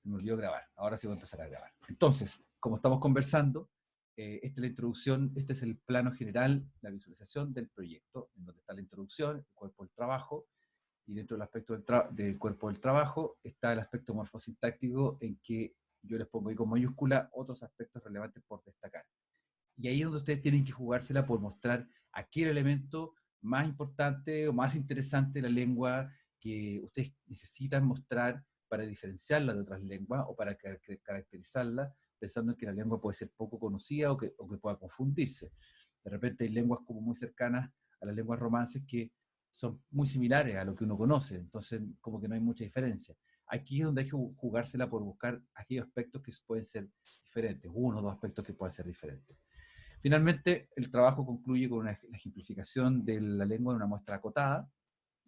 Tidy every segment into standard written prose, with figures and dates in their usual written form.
Se me olvidó grabar. Ahora sí voy a empezar a grabar. Entonces, como estamos conversando, esta es la introducción, este es el plano general, la visualización del proyecto, en donde está la introducción, el cuerpo del trabajo, y dentro del aspecto del cuerpo del trabajo está el aspecto morfosintáctico, en que yo les pongo ahí con mayúscula otros aspectos relevantes por destacar. Y ahí es donde ustedes tienen que jugársela por mostrar aquel elemento más importante o más interesante de la lengua que ustedes necesitan mostrar para diferenciarla de otras lenguas o para caracterizarla, pensando en que la lengua puede ser poco conocida o que pueda confundirse. De repente hay lenguas como muy cercanas a las lenguas romances que son muy similares a lo que uno conoce, entonces como que no hay mucha diferencia. Aquí es donde hay que jugársela por buscar aquellos aspectos que pueden ser diferentes, uno o dos aspectos que puedan ser diferentes. Finalmente, el trabajo concluye con una ejemplificación de la lengua en una muestra acotada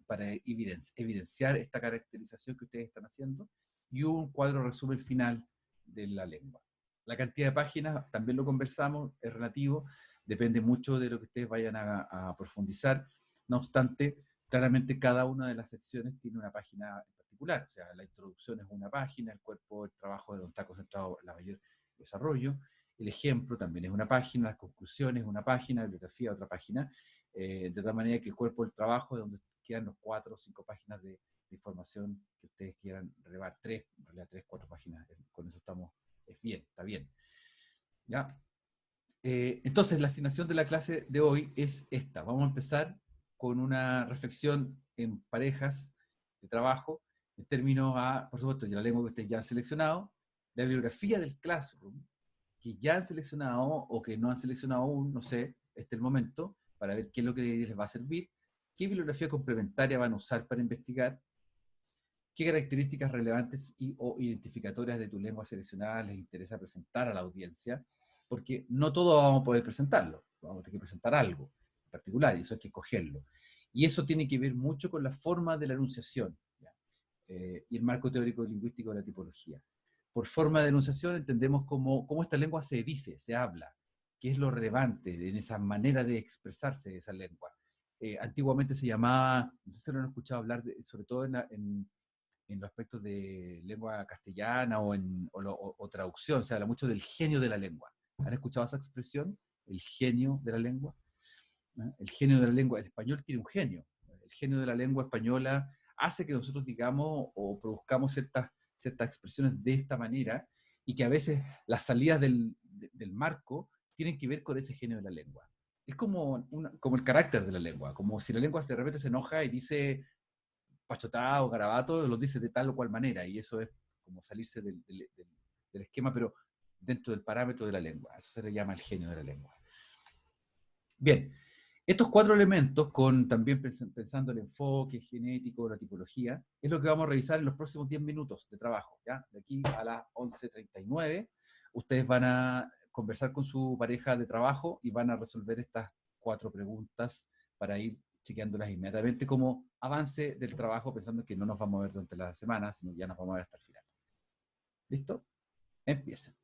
para evidenciar esta caracterización que ustedes están haciendo y un cuadro resumen final de la lengua. La cantidad de páginas, también lo conversamos, es relativo, depende mucho de lo que ustedes vayan a profundizar. No obstante, claramente cada una de las secciones tiene una página en particular, o sea, la introducción es una página, el cuerpo del trabajo es donde está concentrado la mayor desarrollo, el ejemplo también es una página, las conclusiones una página, la bibliografía otra página, de tal manera que el cuerpo del trabajo es donde quedan los 4 o 5 páginas de información que ustedes quieran relevar, 3, en realidad 3, 4 páginas, con eso estamos, es bien, está bien. ¿Ya? Entonces, la asignación de la clase de hoy es esta. Vamos a empezar con una reflexión en parejas de trabajo, en términos a, por supuesto, ya la lengua que ustedes ya han seleccionado, la bibliografía del Classroom, que ya han seleccionado o que no han seleccionado aún, no sé, este es el momento, para ver qué es lo que les va a servir, qué bibliografía complementaria van a usar para investigar, qué características relevantes o identificatorias de tu lengua seleccionada les interesa presentar a la audiencia, porque no todo vamos a poder presentarlo, vamos a tener que presentar algo en particular, y eso hay que escogerlo. Y eso tiene que ver mucho con la forma de la enunciación, y el marco teórico lingüístico de la tipología. Por forma de enunciación entendemos cómo esta lengua se dice, se habla, qué es lo relevante en esa manera de expresarse de esa lengua. Antiguamente se llamaba, no sé si lo han escuchado hablar, sobre todo en los aspectos de lengua castellana o traducción, se habla mucho del genio de la lengua. ¿Han escuchado esa expresión? El genio de la lengua. ¿No? El genio de la lengua, el español tiene un genio. El genio de la lengua española hace que nosotros digamos o produzcamos ciertas expresiones de esta manera y que a veces las salidas del marco tienen que ver con ese genio de la lengua. Es como el carácter de la lengua, como si la lengua de repente se enoja y dice pachotá o garabato, los dice de tal o cual manera, y eso es como salirse del esquema, pero dentro del parámetro de la lengua. Eso se le llama el genio de la lengua. Bien, estos 4 elementos, con también pensando el enfoque genético, la tipología, es lo que vamos a revisar en los próximos 10 minutos de trabajo. ¿Ya? De aquí a las 11:39, ustedes van a conversar con su pareja de trabajo y van a resolver estas 4 preguntas para ir chequeándolas inmediatamente como avance del trabajo, pensando que no nos vamos a ver durante la semana, sino ya nos vamos a ver hasta el final. ¿Listo? Empiecen.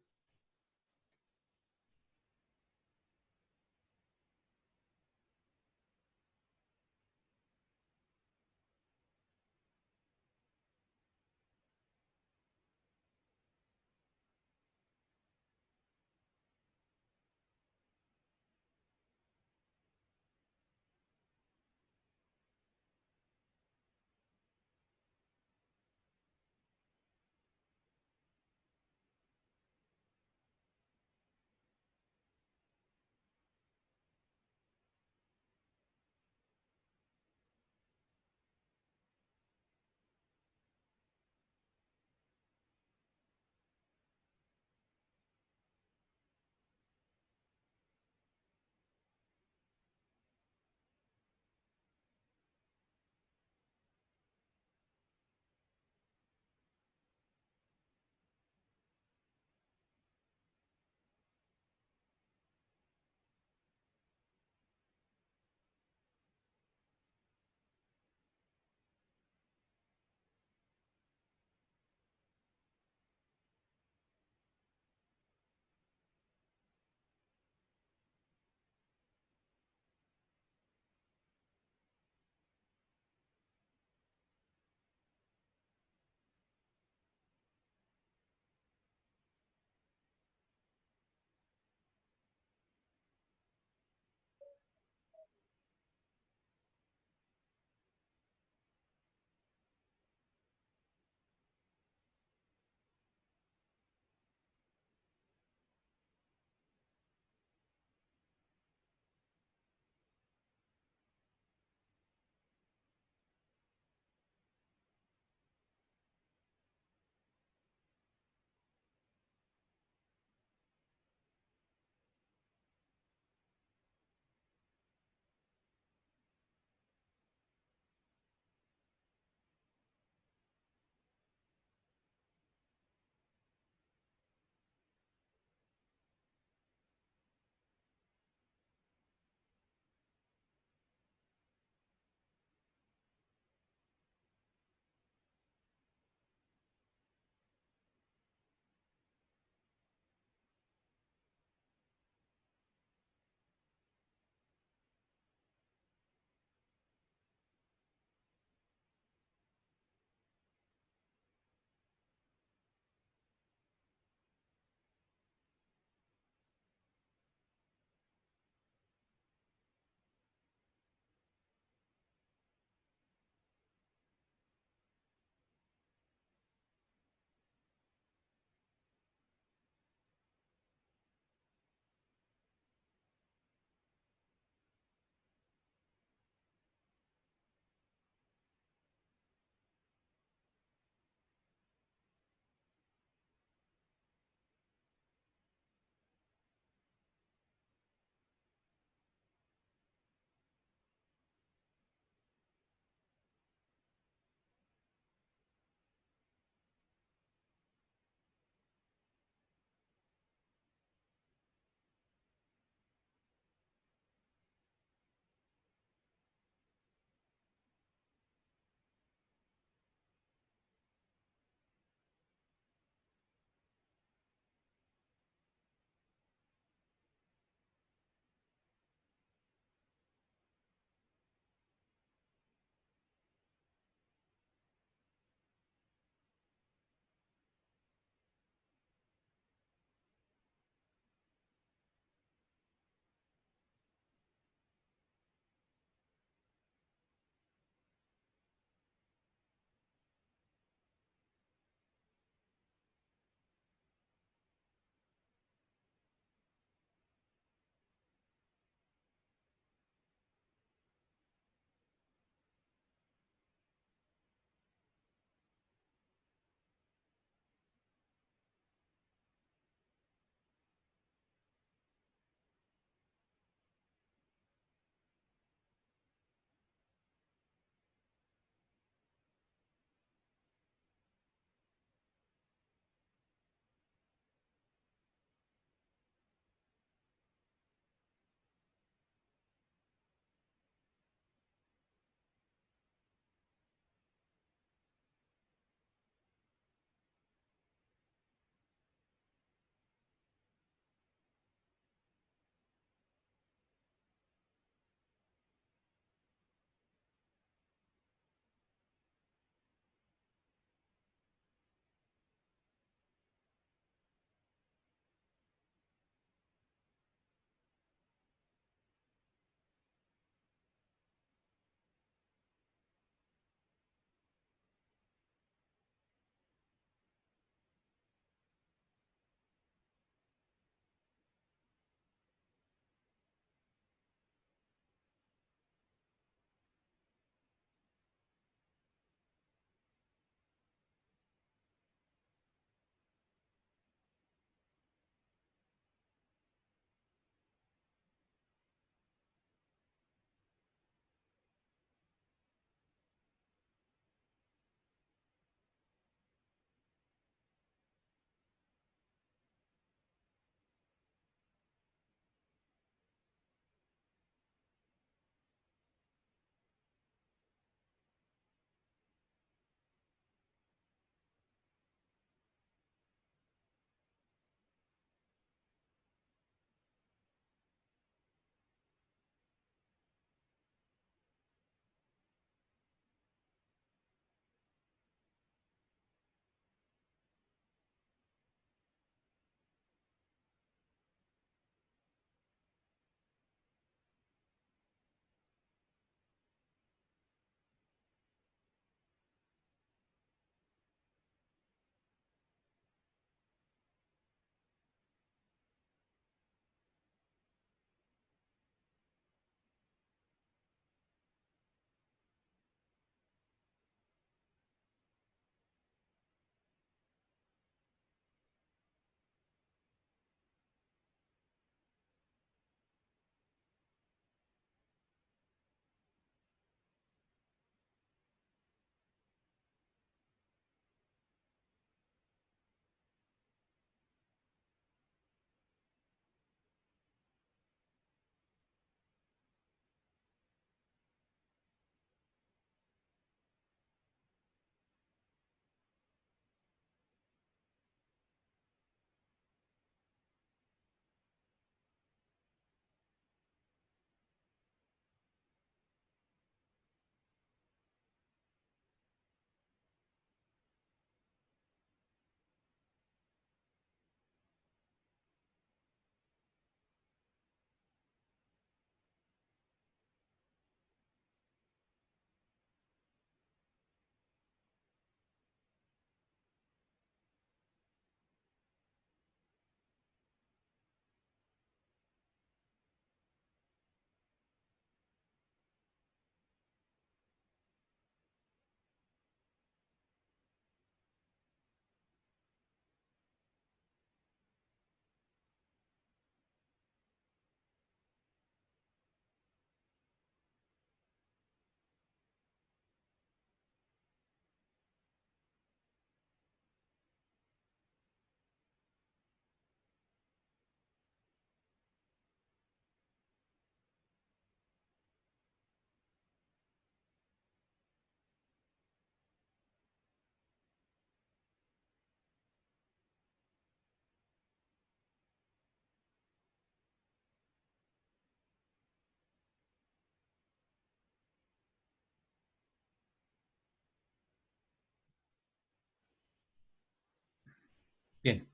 Bien,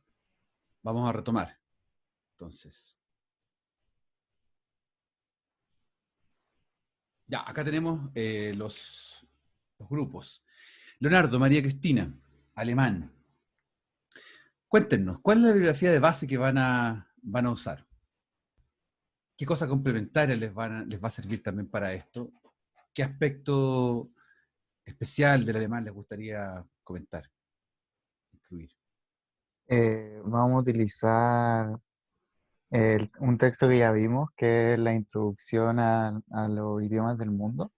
vamos a retomar. Entonces, ya, acá tenemos los grupos. Leonardo, María Cristina, alemán. Cuéntenos, ¿cuál es la bibliografía de base que van a usar? ¿Qué cosa complementaria les va a servir también para esto? ¿Qué aspecto especial del alemán les gustaría comentar, incluir? Vamos a utilizar un texto que ya vimos, que es la introducción a los idiomas del mundo,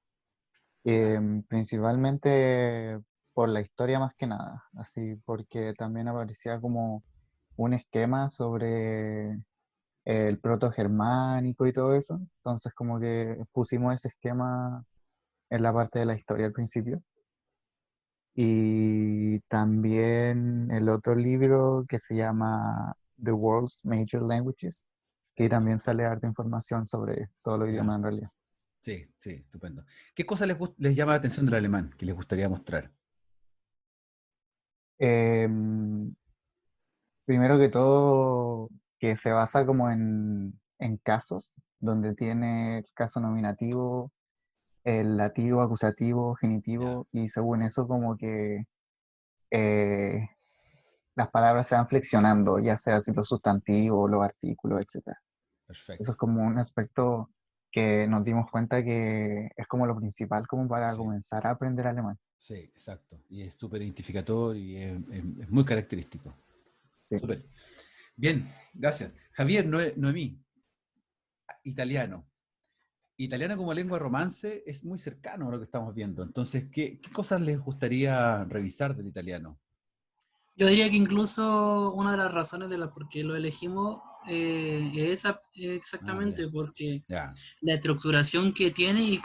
principalmente por la historia más que nada, así porque también aparecía como un esquema sobre el proto-germánico y todo eso, entonces como que pusimos ese esquema en la parte de la historia al principio. Y también el otro libro que se llama The World's Major Languages, que también sale harta información sobre todos los Ya, idiomas en realidad. sí, sí, estupendo. ¿Qué cosa les llama la atención del alemán que les gustaría mostrar? Em, Primero que todo, que se basa como en casos, donde tiene el caso nominativo, el dativo, acusativo, Ya, genitivo, y según eso como que eh, las palabras se van flexionando, ya sea si los sustantivos, los artículos, etc. Eso perfecto. es como un aspecto que nos dimos cuenta que es como lo principal como para Sí, comenzar a aprender alemán. sí, exacto. Y es súper identificador y es muy característico. Sí. Súper. Bien, gracias. Javier, Noemí, italiano. Italiano como lengua romance es muy cercano a lo que estamos viendo. Entonces, ¿qué cosas les gustaría revisar del italiano? Yo diría que incluso una de las razones de las por qué lo elegimos es esa Ah, exactamente, bien. porque Ya, la estructuración que tiene y eh,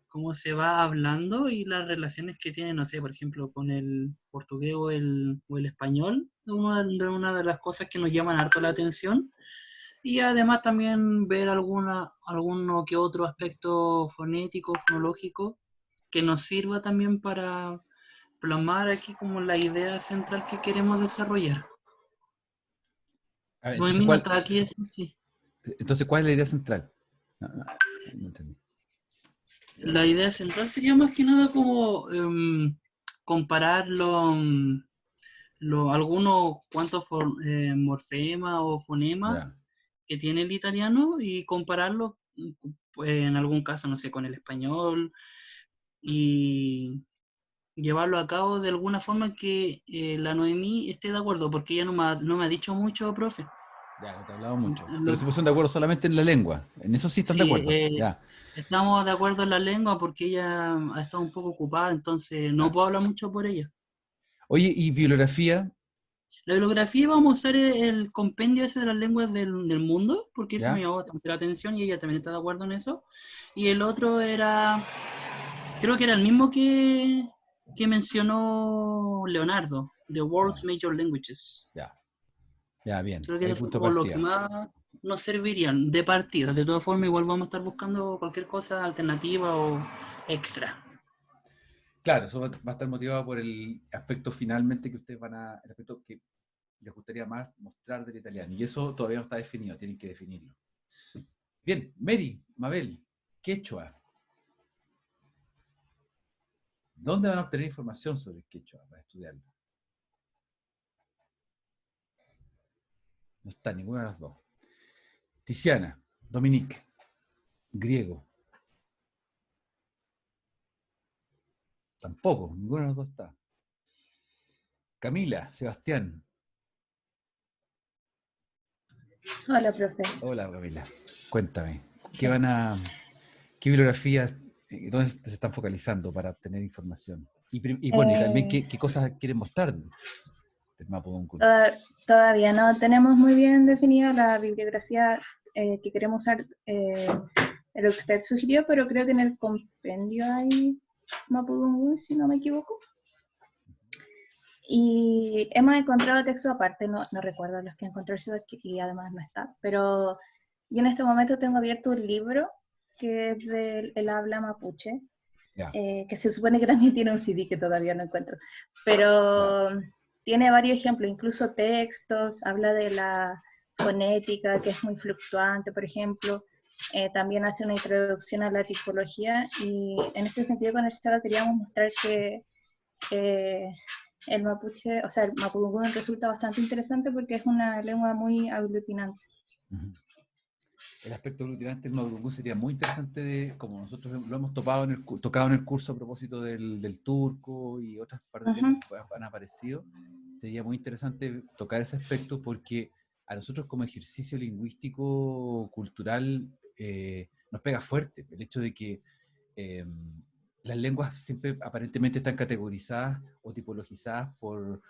cómo se va hablando y las relaciones que tiene, no sé, por ejemplo, con el portugués o el español, una de las cosas que nos llaman harto la atención. Y además también ver alguno que otro aspecto fonético, fonológico, que nos sirva también para plasmar aquí como la idea central que queremos desarrollar. a ver, Noemí no está aquí, eso sí. ¿cuál es la idea central? No, no, no entendí. La idea central sería más que nada como comparar algunos cuantos morfemas o fonemas Ya, que tiene el italiano y compararlo en algún caso, no sé, con el español y llevarlo a cabo de alguna forma que la Noemí esté de acuerdo, porque ella no me ha dicho mucho, profe. ya, no te he hablado mucho. Pero Lo- se pusieron de acuerdo solamente en la lengua. En eso sí están de sí, acuerdo. Ya, estamos de acuerdo en la lengua porque ella ha estado un poco ocupada, entonces no ya. puedo hablar mucho por ella. Oye, ¿y bibliografía? La bibliografía vamos a usar el compendio ese de las lenguas del mundo, porque eso me ¿Ya? llamó bastante la atención y ella también está de acuerdo en eso. Y el otro era, creo que era el mismo que mencionó Leonardo, The World's Ya, Major Languages. ya, ya, bien. Creo que Hay eso es punto de como lo que partida. más nos servirían de partida. De todas formas, igual vamos a estar buscando cualquier cosa alternativa o extra. Claro, eso va a estar motivado por el aspecto finalmente que ustedes el aspecto que les gustaría más mostrar del italiano. Y eso todavía no está definido, tienen que definirlo. Bien, Mary, Mabel, quechua. ¿Dónde van a obtener información sobre el quechua para estudiarlo? No está ninguna de las dos. Tiziana, Dominique, griego. Tampoco, ninguna de las dos está. Camila, Sebastián. Hola, profe. Hola, Camila. Cuéntame, ¿qué bibliografías, dónde se están focalizando para obtener información? Y bueno, y también Eh, qué cosas quieren mostrar del Mapudungun. Todavía no tenemos muy bien definida la bibliografía que queremos usar, lo que usted sugirió, pero creo que en el compendio hay Mapudungun, si no me equivoco. Y hemos encontrado textos aparte, no recuerdo los que encontré y además no está, pero yo en este momento tengo abierto un libro que es del el habla mapuche, Ya, que se supone que también tiene un CD que todavía no encuentro. pero tiene varios ejemplos, incluso textos, habla de la fonética, que es muy fluctuante, por ejemplo. También hace una introducción a la tipología, y en este sentido con el Seba queríamos mostrar que el mapuche, o sea, el mapudungun resulta bastante interesante porque es una lengua muy aglutinante. El aspecto aglutinante del mapudungun sería muy interesante, como nosotros lo hemos tocado en el curso a propósito del turco y otras partes de lenguas que han aparecido. Sería muy interesante tocar ese aspecto porque a nosotros como ejercicio lingüístico cultural nos pega fuerte el hecho de que las lenguas siempre aparentemente están categorizadas o tipologizadas por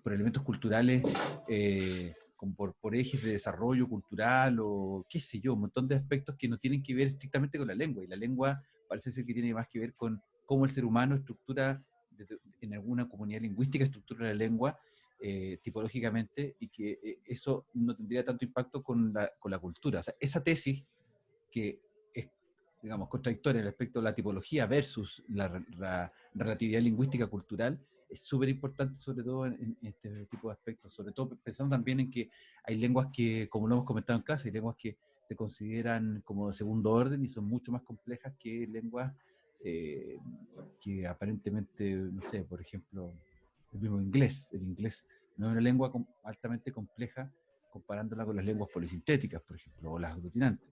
elementos culturales, como por ejes de desarrollo cultural o qué sé yo, un montón de aspectos que no tienen que ver estrictamente con la lengua. Y la lengua parece ser que tiene más que ver con cómo el ser humano estructura, en alguna comunidad lingüística, estructura la lengua tipológicamente, y que eso no tendría tanto impacto con la cultura. O sea, esa tesis que es, digamos, contradictoria respecto a la tipología versus la relatividad lingüística cultural, es súper importante, sobre todo en este tipo de aspectos, sobre todo pensando también en que hay lenguas que, como lo hemos comentado en clase, hay lenguas que se consideran como de segundo orden y son mucho más complejas que lenguas que aparentemente, no sé, por ejemplo, el mismo inglés. El inglés no es una lengua altamente compleja comparándola con las lenguas polisintéticas, por ejemplo, o las aglutinantes.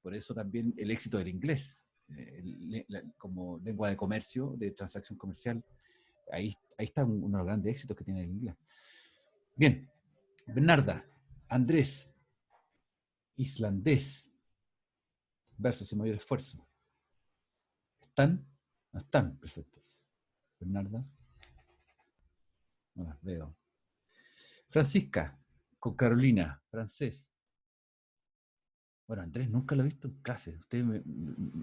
Por eso también el éxito del inglés, como lengua de comercio, de transacción comercial, ahí está uno de los grandes éxitos que tiene el inglés. Bien, Bernarda, Andrés, islandés, verso sin mayor esfuerzo. ¿Están? No están presentes. Bernarda, no las veo. Francisca, con Carolina, francés. Bueno, Andrés nunca lo he visto en clase. Usted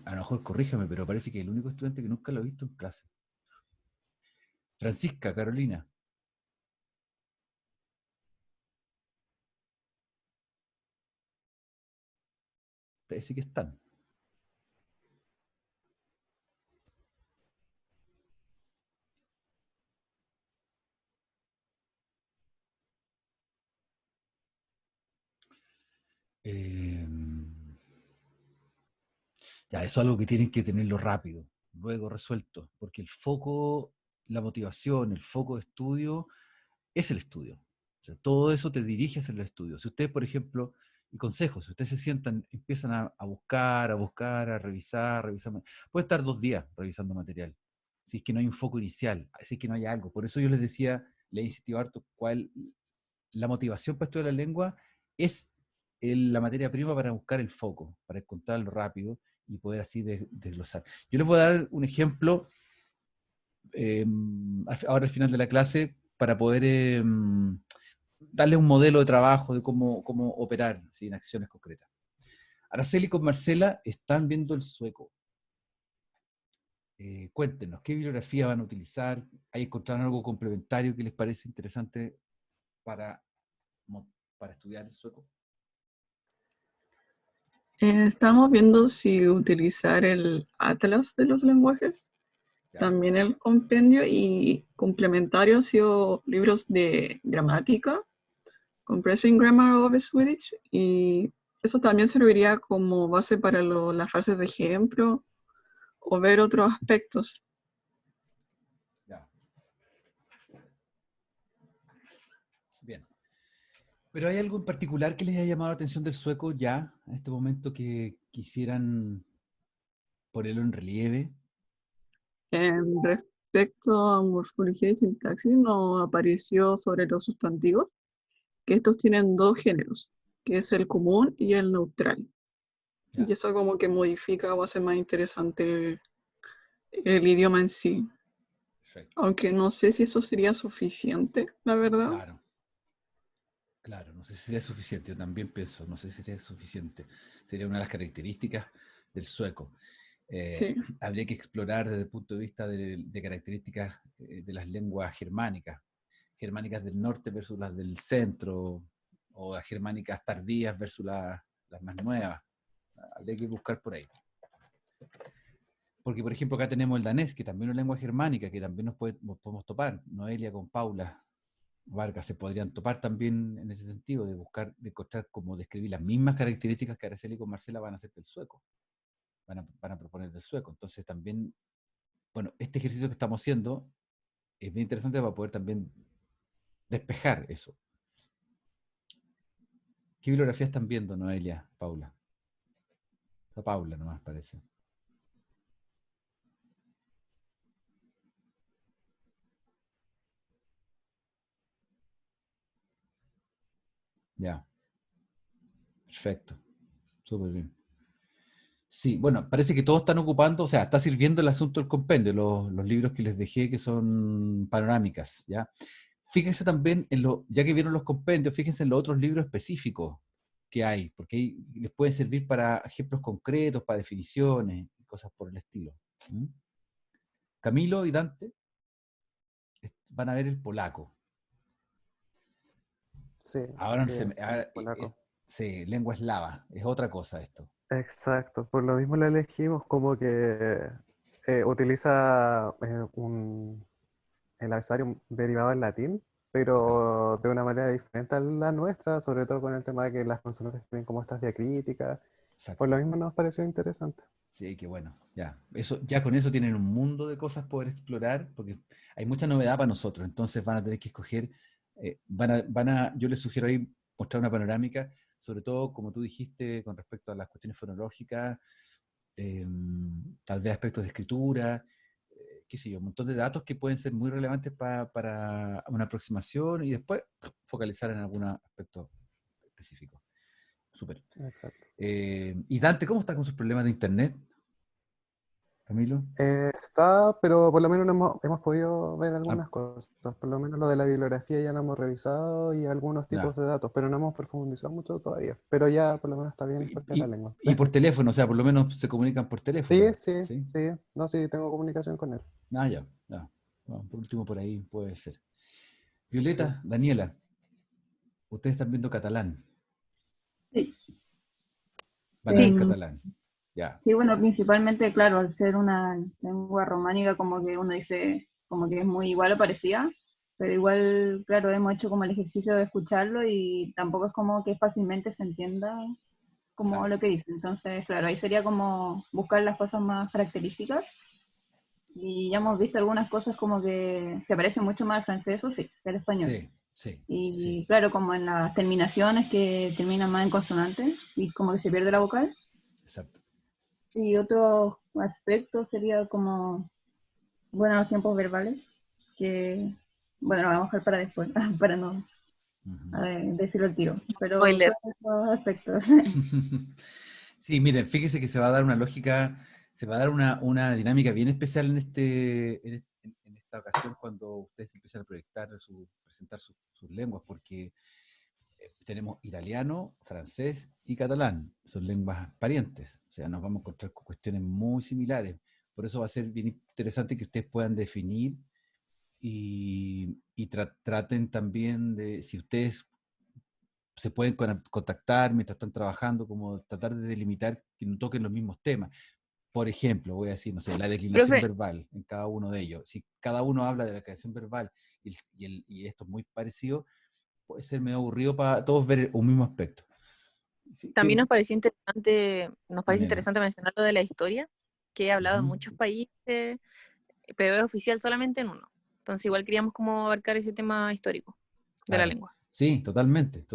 a lo mejor corríjame, pero parece que es el único estudiante que nunca lo ha visto en clase. Francisca, Carolina. Ustedes sí que están. Ya, eso es algo que tienen que tenerlo rápido, luego resuelto, porque el foco, la motivación, el foco de estudio es el estudio. O sea, todo eso te dirige hacia el estudio. Si ustedes, por ejemplo, y consejos, si ustedes se sientan, empiezan a buscar, a revisar, puede estar 2 días revisando material, si es que no hay un foco inicial, si es que no hay algo. Por eso yo les decía, les he insistido harto, la motivación para estudiar la lengua es la materia prima para buscar el foco, para encontrarlo rápido y poder así desglosar. Yo les voy a dar un ejemplo ahora al final de la clase para poder darle un modelo de trabajo de cómo operar ¿sí? En acciones concretas. Araceli con Marcela están viendo el sueco. Cuéntenos, ¿qué bibliografía van a utilizar? ¿Hay encontraron algo complementario que les parece interesante para estudiar el sueco? Estamos viendo si utilizar el atlas de los lenguajes, ¿Ya? también el compendio, y complementario han sido libros de gramática, Compressing Grammar of Swedish, y eso también serviría como base para las frases de ejemplo o ver otros aspectos. Ya. Bien. ¿Pero hay algo en particular que les haya llamado la atención del sueco ya, en este momento, que quisieran ponerlo en relieve? Respecto a morfología y sintaxis, nos apareció sobre los sustantivos que estos tienen 2 géneros, que es el común y el neutral. Ya. Y eso como que modifica o hace más interesante el idioma en sí. Perfecto. Aunque no sé si eso sería suficiente, la verdad. Claro. Claro, no sé si sería suficiente. Yo también pienso, no sé si sería suficiente. Sería una de las características del sueco. Sí. Habría que explorar desde el punto de vista de características de las lenguas germánicas del norte versus las del centro, o las germánicas tardías versus las más nuevas. Habría que buscar por ahí. Porque, por ejemplo, acá tenemos el danés, que también es una lengua germánica, que también nos podemos topar. Noelia con Paula Vargas se podrían topar también en ese sentido, de buscar, de encontrar cómo describir las mismas características que Araceli con Marcela van a hacer del sueco. Van a proponer del sueco. Entonces también, bueno, este ejercicio que estamos haciendo es bien interesante para poder también despejar eso. ¿Qué bibliografía están viendo, Noelia, Paula? A Paula nomás parece. Ya, perfecto. Súper bien. Sí, bueno, parece que todos están ocupando, o sea, está sirviendo el asunto del compendio, los libros que les dejé que son panorámicas, ¿ya? Fíjense también en ya que vieron los compendios, fíjense en los otros libros específicos que hay, porque ahí les pueden servir para ejemplos concretos, para definiciones, cosas por el estilo. ¿Mm? Camilo y Dante van a ver el polaco. Sí, Ahora, así es, el polaco. sí, lengua eslava, es otra cosa esto. Exacto, por lo mismo lo elegimos como que utiliza el abecedario derivado en latín, pero de una manera diferente a la nuestra, sobre todo con el tema de que las consonantes tienen como estas diacríticas. Exacto. Por lo mismo nos pareció interesante. Sí, qué bueno. Ya con eso tienen un mundo de cosas por explorar, porque hay mucha novedad para nosotros. Entonces van a tener que escoger, yo les sugiero ahí mostrar una panorámica, sobre todo, como tú dijiste, con respecto a las cuestiones fonológicas, tal vez aspectos de escritura, qué sé yo, un montón de datos que pueden ser muy relevantes para una aproximación y después focalizar en algún aspecto específico. Súper. Exacto. Y Dante, ¿cómo está con sus problemas de internet? Camilo. Está, pero por lo menos hemos podido ver algunas cosas. Por lo menos lo de la bibliografía ya lo hemos revisado y algunos tipos de datos, pero no hemos profundizado mucho todavía. Pero ya por lo menos está bien fuerte la lengua. Y por teléfono, o sea, por lo menos se comunican por teléfono. Sí. No, sí, tengo comunicación con él. Ya. Bueno, por último, por ahí puede ser. Violeta, sí. Daniela, ustedes están viendo catalán. Sí. Van a ver catalán. Ya. Sí, bueno, principalmente, claro, al ser una lengua románica, como que uno dice, como que es muy igual o parecida, pero igual, claro, hemos hecho como el ejercicio de escucharlo y tampoco es como que fácilmente se entienda como lo que dice. Entonces, claro, ahí sería como buscar las cosas más características. Y ya hemos visto algunas cosas como que se parecen mucho más al francés, o sí, que al español. Sí. Y claro, como en las terminaciones que terminan más en consonante y como que se pierde la vocal. Exacto. Y otro aspecto sería como, bueno, los tiempos verbales, que, bueno, lo vamos a dejar para después, para no decirlo al tiro, pero son esos aspectos. Sí, miren, fíjese que se va a dar una lógica, se va a dar una dinámica bien especial en esta ocasión cuando ustedes empiezan a presentar sus lenguas, porque tenemos italiano, francés y catalán, son lenguas parientes, o sea, nos vamos a encontrar con cuestiones muy similares, por eso va a ser bien interesante que ustedes puedan definir y traten también de, si ustedes se pueden contactar mientras están trabajando, como tratar de delimitar que no toquen los mismos temas. Por ejemplo, voy a decir, no sé, la declinación verbal en cada uno de ellos. Si cada uno habla de la declinación verbal y esto es muy parecido, puede ser medio aburrido para todos ver un mismo aspecto. También nos parece interesante mencionar lo de la historia, que he hablado en muchos países, pero es oficial solamente en uno. Entonces igual queríamos como abarcar ese tema histórico de la lengua. Sí, totalmente.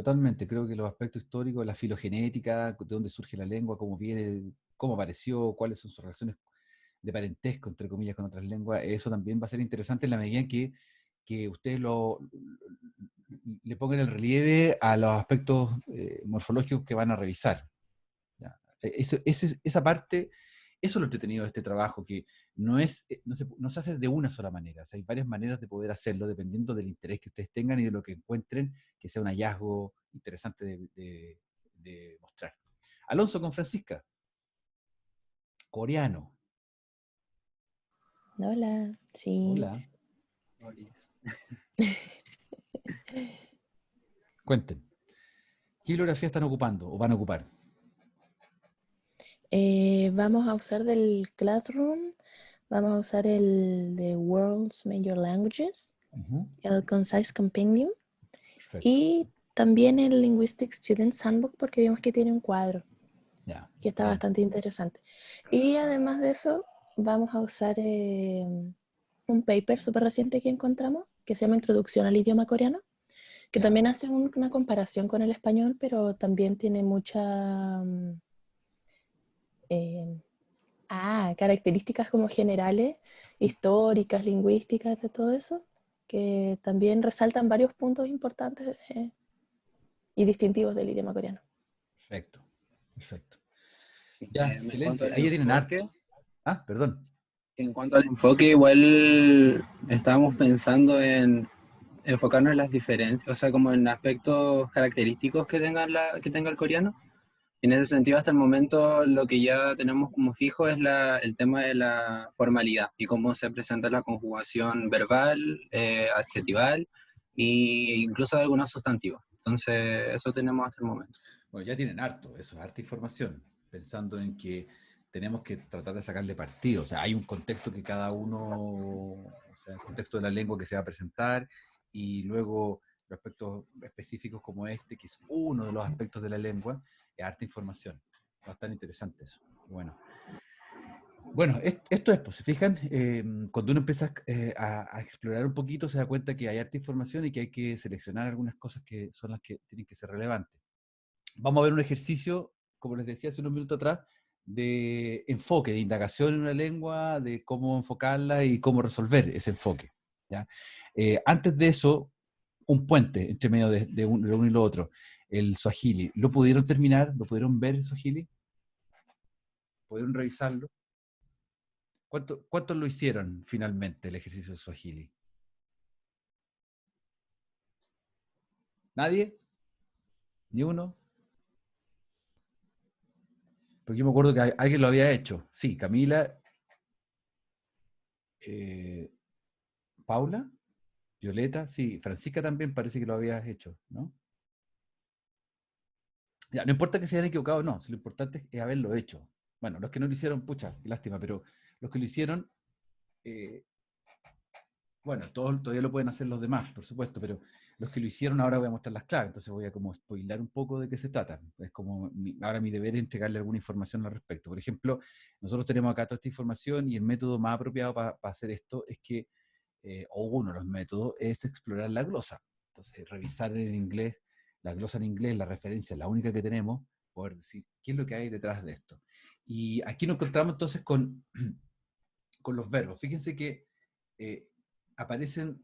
Creo que los aspectos históricos, la filogenética, de dónde surge la lengua, cómo viene, cómo apareció, cuáles son sus relaciones de parentesco, entre comillas, con otras lenguas, eso también va a ser interesante en la medida en que ustedes le pongan el relieve a los aspectos morfológicos que van a revisar. ¿Ya? Esa parte, eso es lo entretenido de este trabajo, que no se hace de una sola manera. O sea, hay varias maneras de poder hacerlo, dependiendo del interés que ustedes tengan y de lo que encuentren que sea un hallazgo interesante de mostrar. Alonso con Francisca. Coreano. Hola, sí. Hola. Cuenten. ¿Qué bibliografía están ocupando o van a ocupar? Vamos a usar del Classroom vamos a usar el de World's Major Languages, Ujú. el Concise Compendium, Perfecto. y también el Linguistic Students Handbook, porque vimos que tiene un cuadro Ya, que está bien. bastante interesante. Y además de eso, vamos a usar un paper súper reciente que encontramos, que se llama Introducción al idioma coreano, que Ya. también hace una comparación con el español, pero también tiene muchas características como generales, históricas, lingüísticas, de todo eso, que también resaltan varios puntos importantes y distintivos del idioma coreano. Perfecto. Perfecto. Sí, Ya, en cuanto excelente. al Ahí ya tienen enfoque, harto. Ah, perdón. igual estábamos pensando en enfocarnos en las diferencias, o sea, como en aspectos característicos que tenga el coreano. En ese sentido, hasta el momento, lo que ya tenemos como fijo es el tema de la formalidad y cómo se presenta la conjugación verbal, adjetival e incluso de algunos sustantivos. Entonces, eso tenemos hasta el momento. Bueno, ya tienen harto, eso es harta información, pensando en que tenemos que tratar de sacarle partido. O sea, hay un contexto que cada uno, o sea, el contexto de la lengua que se va a presentar, y luego los aspectos específicos como este, que es uno de los aspectos de la lengua, es harta información. Bastante interesante eso. Bueno, esto es, pues, se fijan, cuando uno empieza a explorar un poquito, se da cuenta que hay harta información y que hay que seleccionar algunas cosas que son las que tienen que ser relevantes. Vamos a ver un ejercicio, como les decía hace unos minutos atrás, de enfoque, de indagación en una lengua, de cómo enfocarla y cómo resolver ese enfoque, ¿ya? Antes de eso, un puente entre medio de uno y lo otro, el Swahili. ¿Lo pudieron terminar? ¿Lo pudieron ver el Swahili? ¿Pudieron revisarlo? ¿Cuántos lo hicieron finalmente, el ejercicio del Swahili? ¿Nadie? ¿Ni uno? Porque yo me acuerdo que alguien lo había hecho. Sí, Camila, Paula, Violeta, sí, Francisca también parece que lo habías hecho, ¿no? Ya, no importa que se hayan equivocado o no, si lo importante es haberlo hecho. Bueno, los que no lo hicieron, pucha, qué lástima, pero los que lo hicieron, bueno, todavía lo pueden hacer los demás, por supuesto, pero los que lo hicieron ahora voy a mostrar las claves, entonces voy a como spoilar un poco de qué se trata. Es como, ahora mi deber es entregarle alguna información al respecto. Por ejemplo, nosotros tenemos acá toda esta información y el método más apropiado para hacer esto es que, o uno de los métodos, es explorar la glosa. Entonces, revisar en inglés, la glosa en inglés, la referencia, la única que tenemos, poder decir qué es lo que hay detrás de esto. Y aquí nos encontramos entonces con los verbos. Fíjense que aparecen,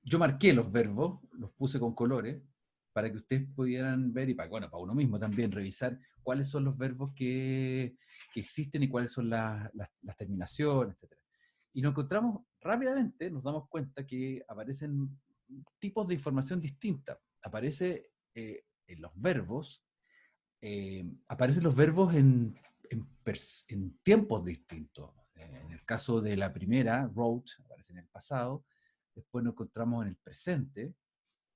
yo marqué los verbos, los puse con colores, para que ustedes pudieran ver, y para uno mismo también, revisar cuáles son los verbos que existen y cuáles son las terminaciones, etc. Y nos encontramos rápidamente, nos damos cuenta que aparecen tipos de información distinta. Aparece en los verbos, aparecen los verbos en tiempos distintos. En el caso de la primera, wrote, aparece en el pasado, después nos encontramos en el presente,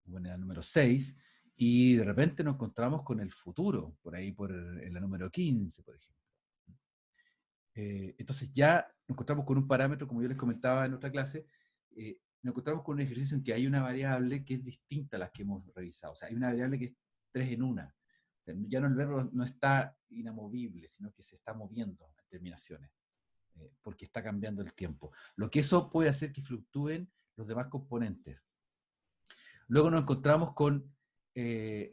en la número 6, y de repente nos encontramos con el futuro, por ahí en la número 15, por ejemplo. Entonces ya nos encontramos con un parámetro, como yo les comentaba en otra clase, nos encontramos con un ejercicio en que hay una variable que es distinta a las que hemos revisado. O sea, hay una variable que es 3 en 1. Ya no, el verbo no está inamovible, sino que se está moviendo en terminaciones, porque está cambiando el tiempo. Lo que eso puede hacer que fluctúen los demás componentes. Luego nos encontramos con, esa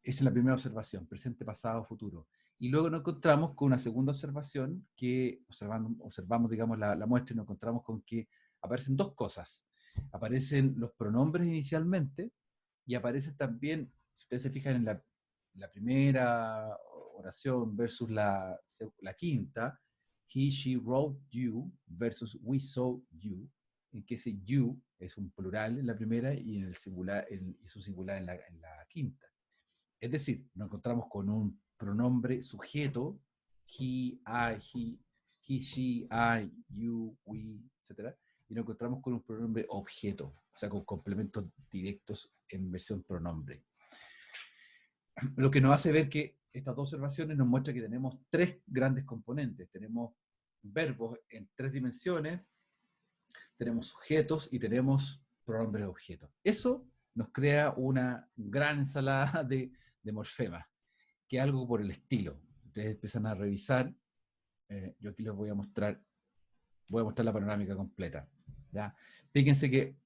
es la primera observación, presente, pasado, futuro. Y luego nos encontramos con una segunda observación que observamos digamos, la muestra y nos encontramos con que aparecen dos cosas. Aparecen los pronombres inicialmente y aparecen también, si ustedes se fijan en la primera oración versus la quinta, he, she wrote you versus we saw you, en que ese you es un plural en la primera y en el singular, es un singular en la quinta. Es decir, nos encontramos con un pronombre sujeto, he, she, I, you, we, etc. Y nos encontramos con un pronombre objeto, o sea, con complementos directos en versión pronombre. Lo que nos hace ver que estas dos observaciones nos muestra que tenemos tres grandes componentes. Tenemos verbos en 3 dimensiones, tenemos sujetos y tenemos pronombres de objeto. Eso nos crea una gran ensalada de morfemas, que es algo por el estilo. Ustedes empiezan a revisar, yo aquí les voy a mostrar la panorámica completa, ¿ya? Fíjense que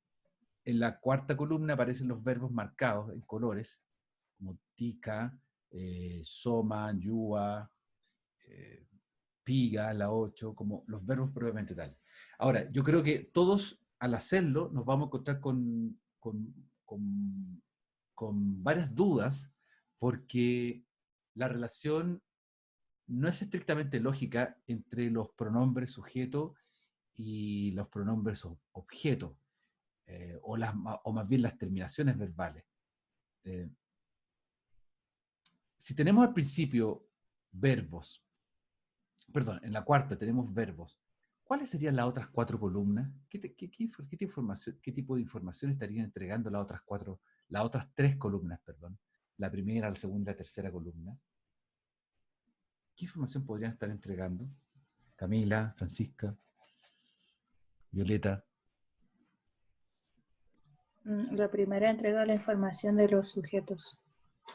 en la cuarta columna aparecen los verbos marcados en colores, como tika, soma, yua, piga, la 8, como los verbos propiamente tal. Ahora, yo creo que todos al hacerlo nos vamos a encontrar con varias dudas, porque la relación no es estrictamente lógica entre los pronombres sujeto y los pronombres objeto, o más bien las terminaciones verbales. Si tenemos al principio verbos, perdón, en la cuarta tenemos verbos, ¿cuáles serían las otras 4 columnas? ¿Qué tipo de información estarían entregando las otras 3 columnas, perdón? La primera, la segunda y la tercera columna. ¿Qué información podrían estar entregando? Camila, Francisca, Violeta. La primera entrega la información de los sujetos.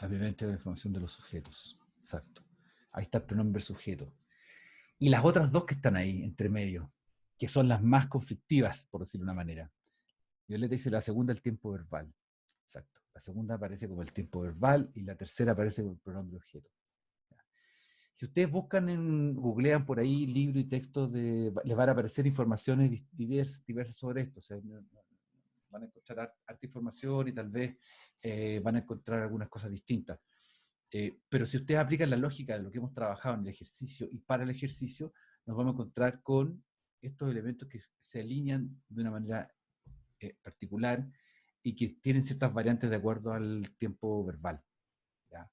La primera entrega la información de los sujetos. Exacto. Ahí está el pronombre sujeto. Y las otras 2 que están ahí, entre medio, que son las más conflictivas, por decirlo de una manera. Violeta dice la segunda, el tiempo verbal. Exacto. La segunda aparece como el tiempo verbal y la tercera aparece como el pronombre objeto. Si ustedes googlean por ahí libros y textos, les van a aparecer informaciones diversas sobre esto. O sea, van a encontrar harta información y tal vez van a encontrar algunas cosas distintas. Pero si ustedes aplican la lógica de lo que hemos trabajado en el ejercicio y para el ejercicio, nos vamos a encontrar con estos elementos que se alinean de una manera particular y que tienen ciertas variantes de acuerdo al tiempo verbal. ¿Ya?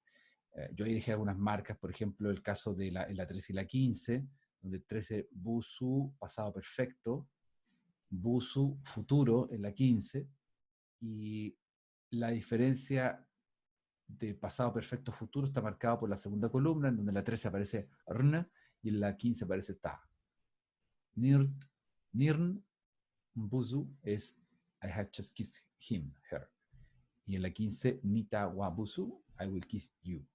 Yo ahí dejé algunas marcas, por ejemplo, el caso de la 13 y la 15, donde el 13, busu, pasado perfecto, busu, futuro, en la 15, y la diferencia de pasado perfecto futuro está marcado por la segunda columna, en donde en la 13 aparece rn y en la 15 aparece ta. Nirn, busu es I have just kissed him, her. Y en la 15, nita wa busu, I will kiss you.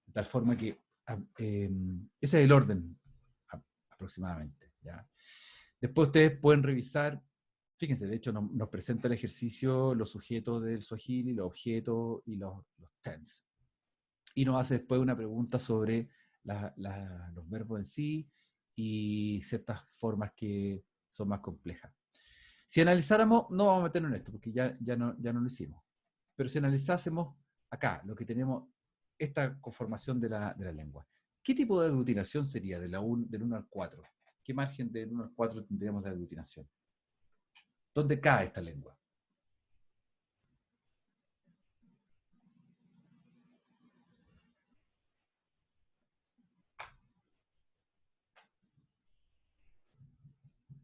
De tal forma que ese es el orden aproximadamente. ¿Ya? Después ustedes pueden revisar, fíjense, de hecho nos presenta el ejercicio los sujetos del Swahili, los objetos y los tense. Y nos hace después una pregunta sobre los verbos en sí y ciertas formas que son más complejas. Si analizáramos, no vamos a meternos en esto porque ya no lo hicimos, pero si analizásemos acá, lo que tenemos, esta conformación de la lengua, ¿qué tipo de aglutinación sería del 1 al 4? ¿Qué margen del 1 al 4 tendríamos de aglutinación? ¿Dónde cae esta lengua?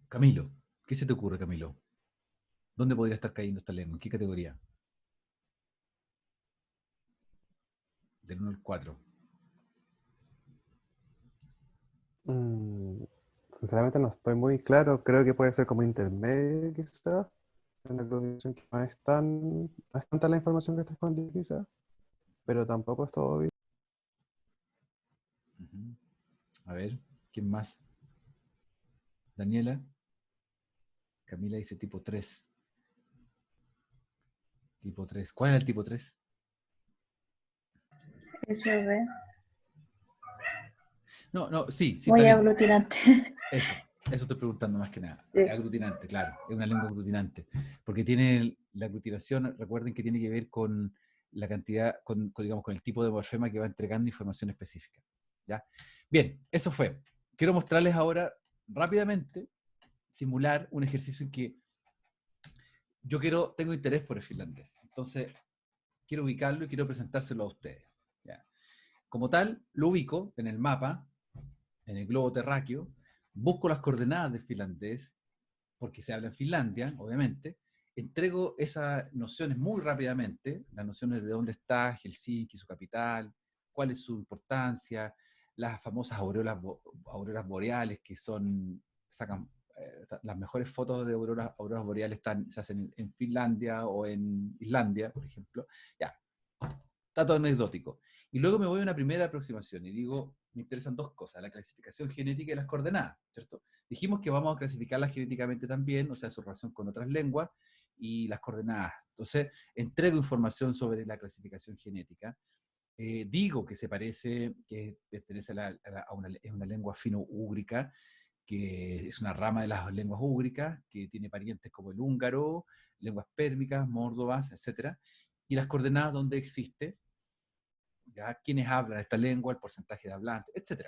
Camilo, ¿qué se te ocurre, Camilo? ¿Dónde podría estar cayendo esta lengua? ¿En qué categoría? Del 1 al 4. Sinceramente no estoy muy claro. Creo que puede ser como intermedio, quizás. Una aglutinación que no es tanta la información que está escondida, quizás. Pero tampoco es todo obvio. A ver, ¿quién más? Daniela. Camila dice tipo 3. Tipo 3. ¿Cuál es el tipo 3? SB. No, sí. Muy está bien. aglutinante. Eso estoy preguntando más que nada. Sí. Es aglutinante, claro. Es una lengua aglutinante. Porque tiene la aglutinación, recuerden que tiene que ver con la cantidad, digamos, con el tipo de morfema que va entregando información específica. ¿Ya? Bien, eso fue. Quiero mostrarles ahora rápidamente, simular un ejercicio en que yo tengo interés por el finlandés. Entonces, quiero ubicarlo y quiero presentárselo a ustedes. ¿Ya? Como tal, lo ubico en el mapa, en el globo terráqueo, busco las coordenadas del finlandés, porque se habla en Finlandia, obviamente, entrego esas nociones muy rápidamente, las nociones de dónde está Helsinki, su capital, cuál es su importancia, las famosas auroras boreales, que sacan las mejores fotos de auroras boreales se hacen en Finlandia o en Islandia, por ejemplo. Ya, dato anecdótico. Y luego me voy a una primera aproximación y digo, me interesan dos cosas, la clasificación genética y las coordenadas, ¿cierto? Dijimos que vamos a clasificarlas genéticamente también, o sea, su relación con otras lenguas, y las coordenadas. Entonces, entrego información sobre la clasificación genética. Digo que se parece, que pertenece es una lengua fino-úgrica, que es una rama de las lenguas úgricas, que tiene parientes como el húngaro, lenguas pérmicas, mórdovas, etc. Y las coordenadas donde existe, ¿ya? Quiénes hablan esta lengua, el porcentaje de hablantes, etc.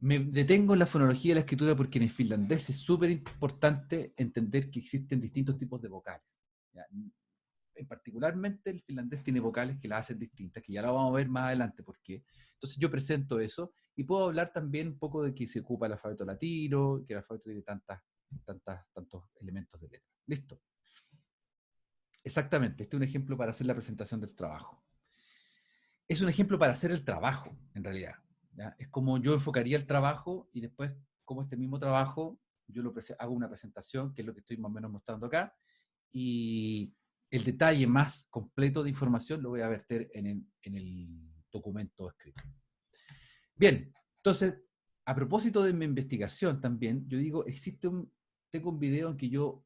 Me detengo en la fonología y la escritura porque en el finlandés es súper importante entender que existen distintos tipos de vocales, ¿ya? Particularmente el finlandés tiene vocales que las hacen distintas, que ya lo vamos a ver más adelante por qué. Entonces yo presento eso y puedo hablar también un poco de que se ocupa el alfabeto latino, que el alfabeto tiene tantos elementos de letra. ¿Listo? Exactamente, este es un ejemplo para hacer la presentación del trabajo. Es un ejemplo para hacer el trabajo, en realidad, ¿ya? Es como yo enfocaría el trabajo y después, como este mismo trabajo, yo hago una presentación, que es lo que estoy más o menos mostrando acá, y el detalle más completo de información lo voy a verter en el documento escrito. Bien, entonces, a propósito de mi investigación también, yo digo, tengo un video en que yo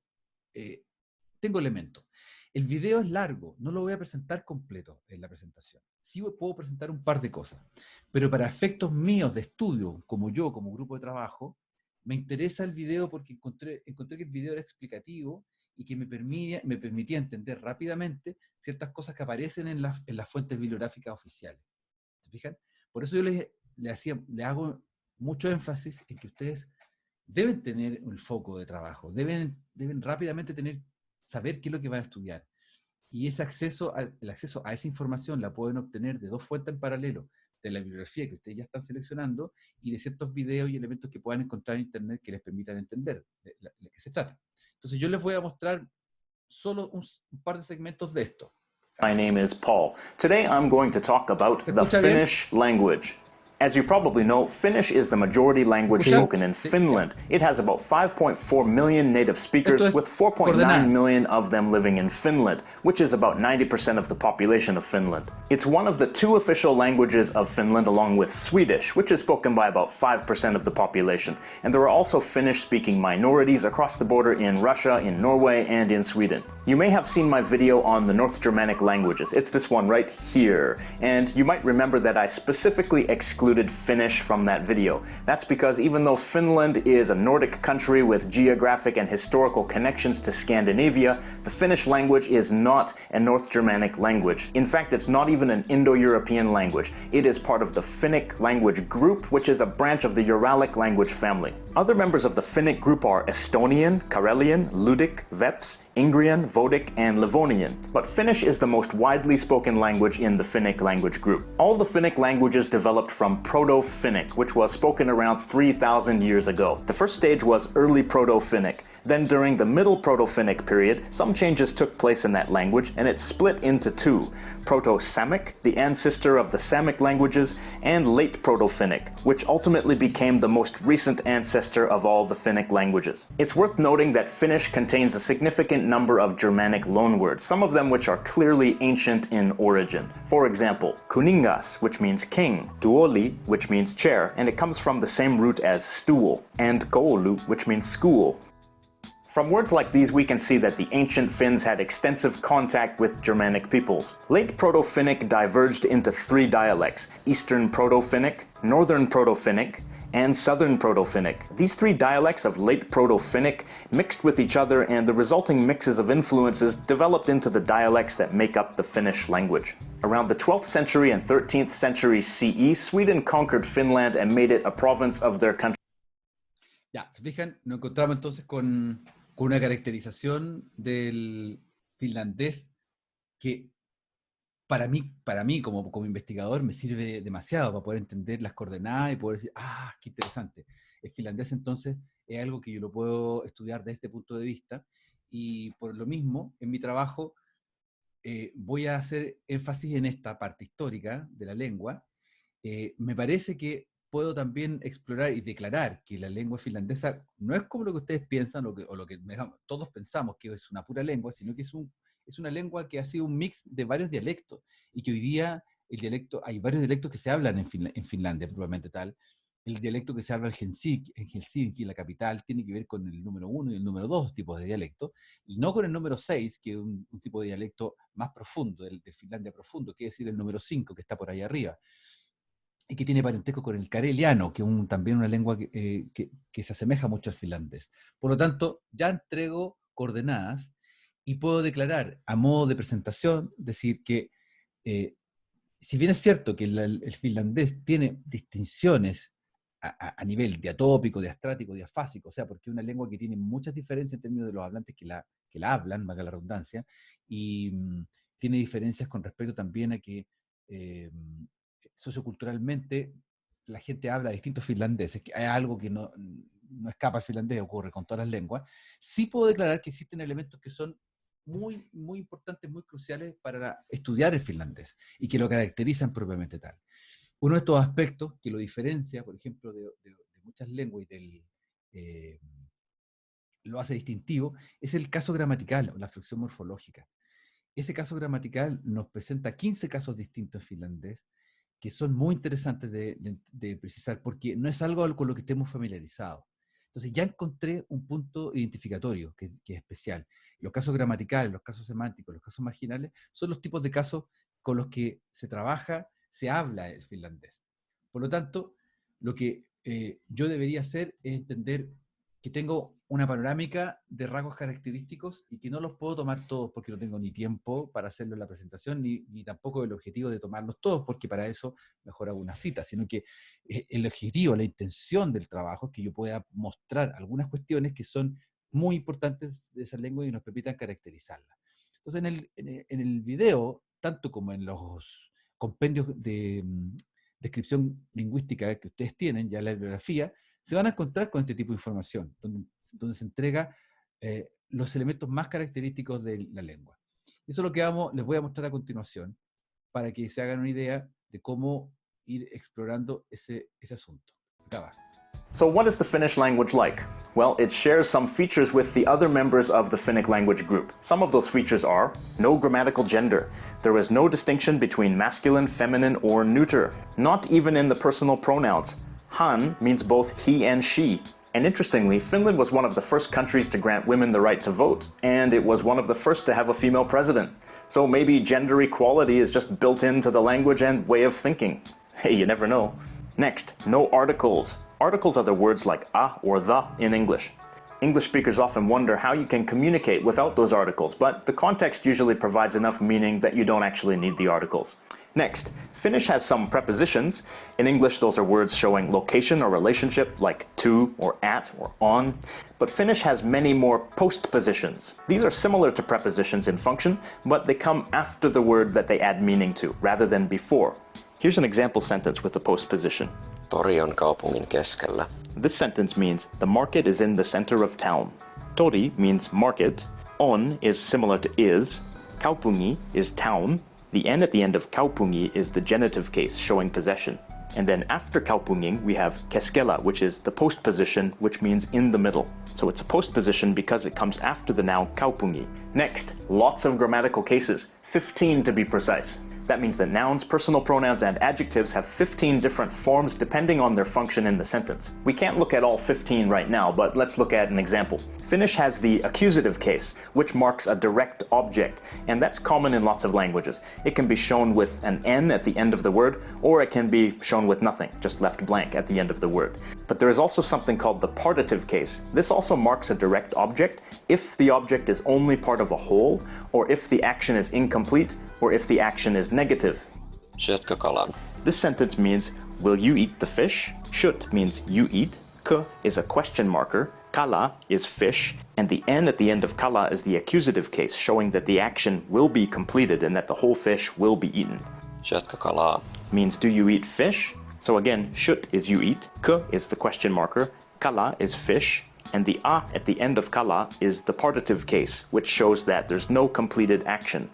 tengo elementos. El video es largo, no lo voy a presentar completo en la presentación. Sí puedo presentar un par de cosas, pero para efectos míos de estudio, como grupo de trabajo, me interesa el video porque encontré que el video era explicativo y que me permitía entender rápidamente ciertas cosas que aparecen en las fuentes bibliográficas oficiales. ¿Se fijan? Por eso yo le hago mucho énfasis en que ustedes deben tener el foco de trabajo, deben rápidamente saber qué es lo que van a estudiar. Y el acceso a esa información la pueden obtener de dos fuentes en paralelo, de la bibliografía que ustedes ya están seleccionando y de ciertos videos y elementos que puedan encontrar en internet que les permitan entender de qué se trata. Entonces yo les voy a mostrar solo un par de segmentos de esto. My name is Paul. Today I'm going to talk about the Finnish language. As you probably know, Finnish is the majority language spoken in Finland. It has about 5.4 million native speakers, with 4.9 million of them living in Finland, which is about 90% of the population of Finland. It's one of the two official languages of Finland, along with Swedish, which is spoken by about 5% of the population. And there are also Finnish-speaking minorities across the border in Russia, in Norway, and in Sweden. You may have seen my video on the North Germanic languages. It's this one right here. And you might remember that I specifically excluded Finnish from that video. That's because even though Finland is a Nordic country with geographic and historical connections to Scandinavia, the Finnish language is not a North Germanic language. In fact, it's not even an Indo-European language. It is part of the Finnic language group, which is a branch of the Uralic language family. Other members of the Finnic group are Estonian, Karelian, Ludic, Veps, Ingrian, Vodic, and Livonian. But Finnish is the most widely spoken language in the Finnic language group. All the Finnic languages developed from Proto-Finnic, which was spoken around 3,000 years ago. The first stage was early Proto-Finnic. Then during the Middle Proto-Finnic period, some changes took place in that language, and it split into two: Proto-Samic, the ancestor of the Samic languages, and Late Proto-Finnic, which ultimately became the most recent ancestor of all the Finnic languages. It's worth noting that Finnish contains a significant number of Germanic loanwords, some of them which are clearly ancient in origin. For example, kuningas, which means king, tuoli, which means chair, and it comes from the same root as stool, and koulu, which means school. From words like these, we can see that the ancient Finns had extensive contact with Germanic peoples. Late Proto-Finnic diverged into three dialects: Eastern Proto-Finnic, Northern Proto-Finnic, and Southern Proto-Finnic. These three dialects of Late Proto-Finnic mixed with each other, and the resulting mixes of influences developed into the dialects that make up the Finnish language. Around the 12th century and 13th century CE, Sweden conquered Finland and made it a province of their country. Ya, se fijan, nos encontramos entonces con una caracterización del finlandés que para mí como investigador me sirve demasiado para poder entender las coordenadas y poder decir, ah, qué interesante. El finlandés entonces es algo que yo lo puedo estudiar desde este punto de vista y por lo mismo en mi trabajo voy a hacer énfasis en esta parte histórica de la lengua me parece que puedo también explorar y declarar que la lengua finlandesa no es como lo que ustedes piensan o lo que todos pensamos que es una pura lengua, sino que es una lengua que ha sido un mix de varios dialectos y que hoy día hay varios dialectos que se hablan en Finlandia, probablemente tal. El dialecto que se habla en Helsinki, la capital, tiene que ver con el número 1 y el número 2 tipos de dialecto, y no con el número 6, que es un tipo de dialecto más profundo, de Finlandia profundo, que es decir, el número 5, que está por ahí arriba, y que tiene parentesco con el kareliano, que es también una lengua que se asemeja mucho al finlandés. Por lo tanto, ya entrego coordenadas y puedo declarar a modo de presentación, decir que si bien es cierto que el finlandés tiene distinciones a nivel diatópico, diastrático, diafásico, o sea, porque es una lengua que tiene muchas diferencias en términos de los hablantes que la hablan, valga la redundancia, y tiene diferencias con respecto también a que socioculturalmente la gente habla de distintos finlandeses, que hay algo que no escapa al finlandés, ocurre con todas las lenguas. Sí puedo declarar que existen elementos que son muy, muy importantes, muy cruciales para estudiar el finlandés y que lo caracterizan propiamente tal. Uno de estos aspectos que lo diferencia, por ejemplo, de muchas lenguas y lo hace distintivo, es el caso gramatical o la flexión morfológica. Ese caso gramatical nos presenta 15 casos distintos en finlandés que son muy interesantes de precisar porque no es algo con lo que estemos familiarizados. Entonces ya encontré un punto identificatorio que es especial. Los casos gramaticales, los casos semánticos, los casos marginales son los tipos de casos con los que se trabaja, se habla el finlandés. Por lo tanto, lo que yo debería hacer es entender que tengo una panorámica de rasgos característicos y que no los puedo tomar todos porque no tengo ni tiempo para hacerlo en la presentación, ni tampoco el objetivo de tomarlos todos, porque para eso mejor hago una cita, sino que el objetivo, la intención del trabajo es que yo pueda mostrar algunas cuestiones que son muy importantes de esa lengua y nos permitan caracterizarla. Entonces, en el video, tanto como en los compendios de descripción lingüística que ustedes tienen, ya la bibliografía, se van a encontrar con este tipo de información, donde se entrega los elementos más característicos de la lengua. Eso es lo que les voy a mostrar a continuación, para que se hagan una idea de cómo ir explorando ese asunto. Acá va. So what is the Finnish language like? Well, it shares some features with the other members of the Finnic language group. Some of those features are no grammatical gender. There is no distinction between masculine, feminine, or neuter. Not even in the personal pronouns. Han means both he and she. And interestingly, Finland was one of the first countries to grant women the right to vote, and it was one of the first to have a female president. So maybe gender equality is just built into the language and way of thinking. Hey, you never know. Next, no articles. Articles are the words like a or the in English. English speakers often wonder how you can communicate without those articles, but the context usually provides enough meaning that you don't actually need the articles. Next, Finnish has some prepositions. In English, those are words showing location or relationship, like to or at or on. But Finnish has many more postpositions. These are similar to prepositions in function, but they come after the word that they add meaning to, rather than before. Here's an example sentence with a postposition. Tori on kaupungin keskellä. This sentence means the market is in the center of town. Tori means market. On is similar to is. Kaupungi is town. The N at the end of kaupungi is the genitive case showing possession. And then after kaupungin, we have keskellä, which is the postposition, which means in the middle. So it's a postposition because it comes after the noun kaupungi. Next, lots of grammatical cases, 15 to be precise. That means that nouns, personal pronouns, and adjectives have 15 different forms depending on their function in the sentence. We can't look at all 15 right now, but let's look at an example. Finnish has the accusative case, which marks a direct object, and that's common in lots of languages. It can be shown with an N at the end of the word, or it can be shown with nothing, just left blank at the end of the word. But there is also something called the partitive case. This also marks a direct object if the object is only part of a whole, or if the action is incomplete, or if the action is negative. Syötkö kalan? This sentence means, will you eat the fish? Syöt means you eat. K is a question marker. Kala is fish. And the N at the end of kala is the accusative case, showing that the action will be completed and that the whole fish will be eaten. Syötkö kalaa? Means, do you eat fish? So again, syöt is you eat. K is the question marker. Kala is fish. And the a at the end of kala is the partitive case, which shows that there's no completed action.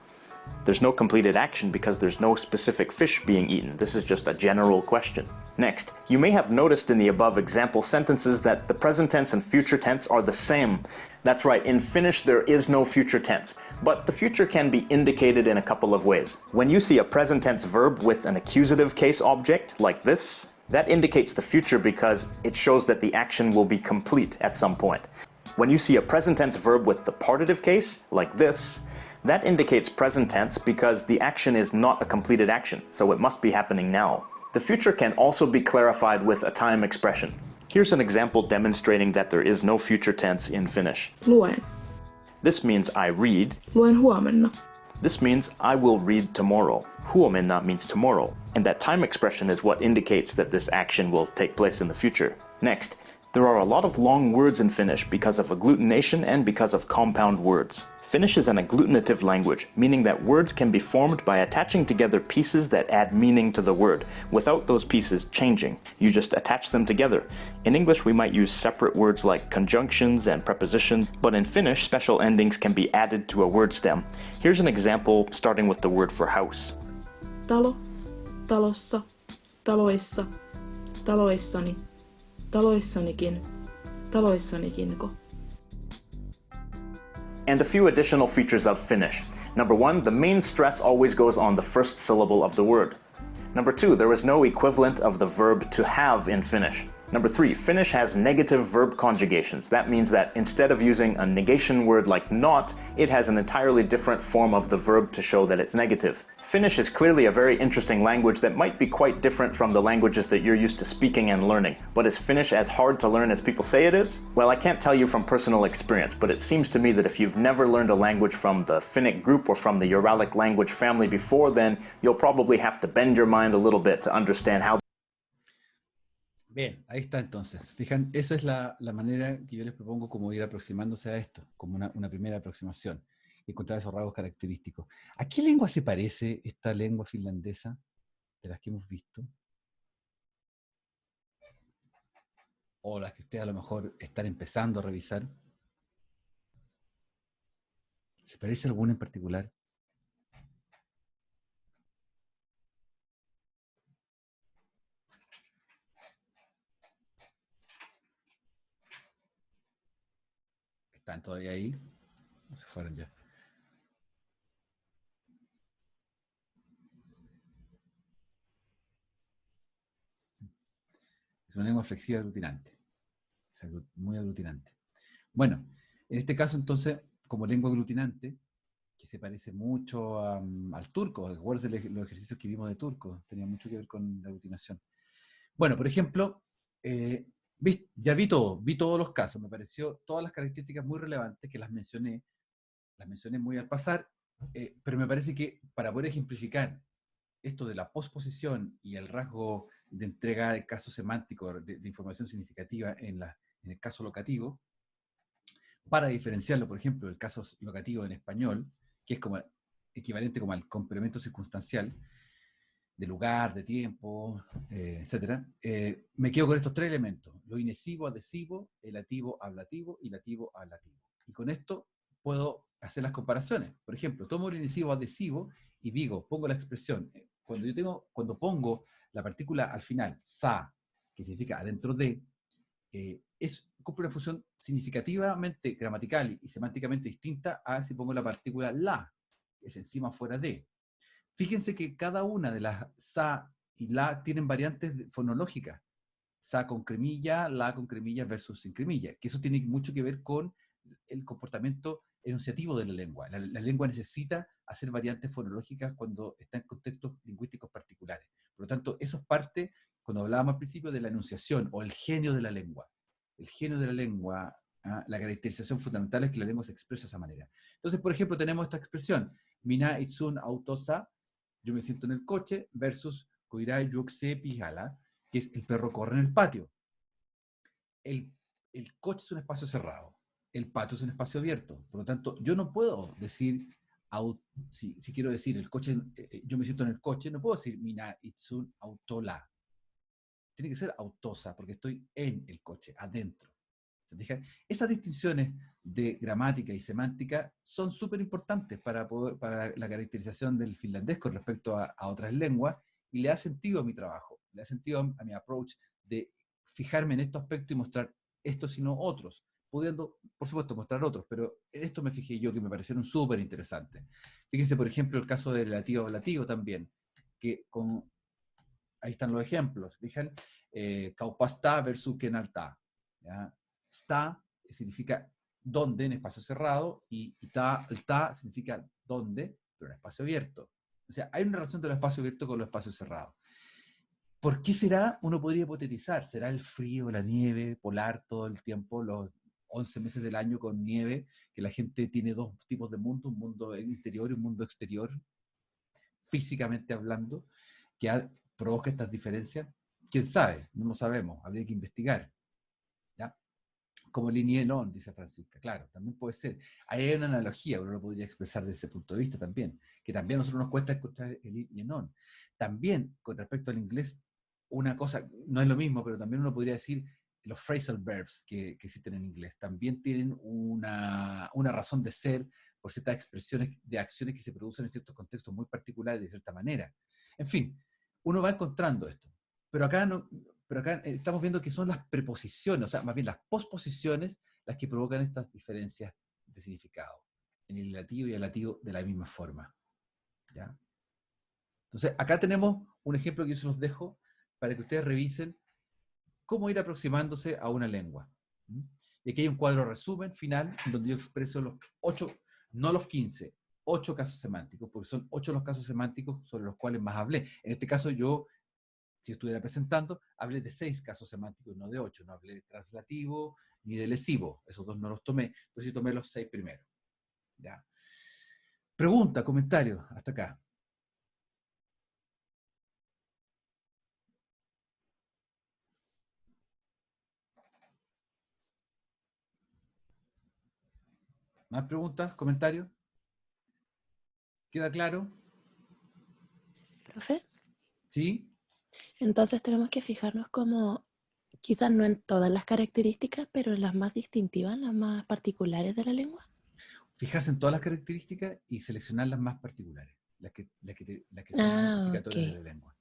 There's no completed action because there's no specific fish being eaten. This is just a general question. Next, you may have noticed in the above example sentences that the present tense and future tense are the same. That's right, in Finnish there is no future tense, but the future can be indicated in a couple of ways. When you see a present tense verb with an accusative case object, like this, that indicates the future because it shows that the action will be complete at some point. When you see a present tense verb with the partitive case, like this, that indicates present tense because the action is not a completed action, so it must be happening now. The future can also be clarified with a time expression. Here's an example demonstrating that there is no future tense in Finnish. Luen. This means I read. Luen huomenna. This means I will read tomorrow. Huomenna means tomorrow, and that time expression is what indicates that this action will take place in the future. Next, there are a lot of long words in Finnish because of agglutination and because of compound words. Finnish is an agglutinative language, meaning that words can be formed by attaching together pieces that add meaning to the word, without those pieces changing. You just attach them together. In English, we might use separate words like conjunctions and prepositions, but in Finnish, special endings can be added to a word stem. Here's an example starting with the word for house. Talo, talossa, taloissa, taloissani, taloissanikin, taloissanikinko. And a few additional features of Finnish. Number one, the main stress always goes on the first syllable of the word. Number two, there is no equivalent of the verb to have in Finnish. Number three, Finnish has negative verb conjugations. That means that instead of using a negation word like not, it has an entirely different form of the verb to show that it's negative. Finnish is clearly a very interesting language that might be quite different from the languages that you're used to speaking and learning. But is Finnish as hard to learn as people say it is? Well, I can't tell you from personal experience, but it seems to me that if you've never learned a language from the Finnic group or from the Uralic language family before, then you'll probably have to bend your mind a little bit to understand how. Bien, ahí está entonces. Fijan, esa es la manera que yo les propongo como ir aproximándose a esto, como una primera aproximación. Encontrar esos rasgos característicos. ¿A qué lengua se parece esta lengua finlandesa de las que hemos visto? O las que ustedes a lo mejor están empezando a revisar. ¿Se parece a alguna en particular? ¿Están todavía ahí? ¿O se fueron ya? Es una lengua flexiva aglutinante. Es muy aglutinante. Bueno, en este caso entonces, como lengua aglutinante, que se parece mucho al turco, acuérdense los ejercicios que vimos de turco, tenía mucho que ver con la aglutinación. Bueno, por ejemplo, ya vi todos los casos, me pareció todas las características muy relevantes que las mencioné muy al pasar, pero me parece que para poder ejemplificar esto de la posposición y el rasgo de entrega de caso semántico de información significativa en el caso locativo, para diferenciarlo, por ejemplo, del caso locativo en español, que es como equivalente como al complemento circunstancial, de lugar, de tiempo, etc. Me quedo con estos tres elementos: lo inesivo, adhesivo, el lativo, ablativo y lativo, ablativo. Y con esto puedo hacer las comparaciones. Por ejemplo, tomo el inesivo, adhesivo y digo, pongo la expresión. Cuando pongo la partícula al final, sa, que significa adentro de, cumple una función significativamente gramatical y semánticamente distinta a si pongo la partícula la, que es encima fuera de. Fíjense que cada una de las sa y la tienen variantes fonológicas. Sa con cremilla, la con cremilla versus sin cremilla. Que eso tiene mucho que ver con el comportamiento enunciativo de la lengua. La lengua necesita hacer variantes fonológicas cuando está en contextos lingüísticos particulares. Por lo tanto, eso es parte, cuando hablábamos al principio, de la enunciación o el genio de la lengua. El genio de la lengua, la caracterización fundamental es que la lengua se expresa de esa manera. Entonces, por ejemplo, tenemos esta expresión, Mina itsun autosa, yo me siento en el coche, versus Koira yukse pijala, que es el perro corre en el patio. El coche es un espacio cerrado, el patio es un espacio abierto. Por lo tanto, yo no puedo decir, si quiero decir el coche, yo me siento en el coche, no puedo decir Mina itsun autola. Tiene que ser autosa, porque estoy en el coche, adentro. ¿Se fijan? Esas distinciones de gramática y semántica son súper importantes para la caracterización del finlandés con respecto a otras lenguas, y le da sentido a mi trabajo, le da sentido a mi approach de fijarme en estos aspectos y mostrar estos y no otros, pudiendo, por supuesto, mostrar otros, pero en esto me fijé yo que me parecieron súper interesantes. Fíjense, por ejemplo, el caso del relativo también, que ahí están los ejemplos, fijan, kaupasta versus kenalta, ¿ya? Sta significa dónde en espacio cerrado, y el ta significa dónde, pero en espacio abierto. O sea, hay una relación de los espacios abiertos con los espacios cerrados. ¿Por qué será? Uno podría hipotetizar. ¿Será el frío, la nieve polar todo el tiempo, los 11 meses del año con nieve, que la gente tiene dos tipos de mundo, un mundo interior y un mundo exterior, físicamente hablando, que provoca estas diferencias? ¿Quién sabe? No lo sabemos, habría que investigar. ¿Ya? Como el y non, dice Francisca. Claro, también puede ser. Ahí hay una analogía, uno lo podría expresar desde ese punto de vista también, que también a nosotros nos cuesta escuchar el y non. También, con respecto al inglés, una cosa, no es lo mismo, pero también uno podría decir los phrasal verbs que existen en inglés también tienen una razón de ser por ciertas expresiones de acciones que se producen en ciertos contextos muy particulares de cierta manera. En fin, uno va encontrando esto. Pero acá estamos viendo que son las preposiciones, o sea, más bien las posposiciones, las que provocan estas diferencias de significado, en el ilativo y el lativo de la misma forma. ¿Ya? Entonces, acá tenemos un ejemplo que yo se los dejo para que ustedes revisen cómo ir aproximándose a una lengua. Y aquí hay un cuadro resumen final, donde yo expreso los 8, no los 15, 8 casos semánticos, porque son 8 los casos semánticos sobre los cuales más hablé. En este caso yo, si estuviera presentando, hablé de 6 casos semánticos, no de 8. No hablé de translativo ni de lesivo. Esos dos no los tomé, pero sí tomé los 6 primeros. ¿Ya? Pregunta, comentario, hasta acá. ¿Más preguntas, comentarios? ¿Queda claro? ¿Profe? ¿Sí? Entonces tenemos que fijarnos como, quizás no en todas las características, pero en las más distintivas, las más particulares de la lengua. Fijarse en todas las características y seleccionar las más particulares, las que son más identificatorias de la lengua.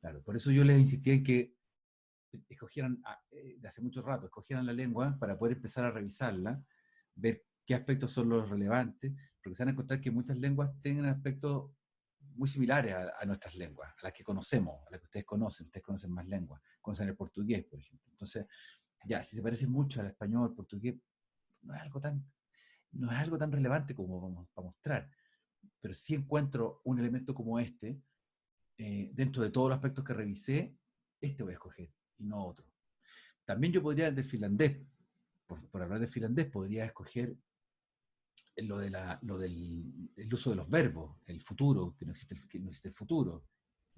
Claro, por eso yo les insistí en que escogieran, de hace mucho rato, escogieran la lengua para poder empezar a revisarla, ver qué aspectos son los relevantes, porque se van a encontrar que muchas lenguas tienen aspectos muy similares a nuestras lenguas, a las que conocemos, a las que ustedes conocen más lenguas, conocen el portugués, por ejemplo. Entonces, ya, si se parece mucho al español, al portugués, no es algo tan relevante como vamos a mostrar, pero sí encuentro un elemento como este, dentro de todos los aspectos que revisé, este voy a escoger y no otro. También yo podría, del finlandés, por hablar de finlandés, podría escoger el uso de los verbos, el futuro, que no existe el futuro,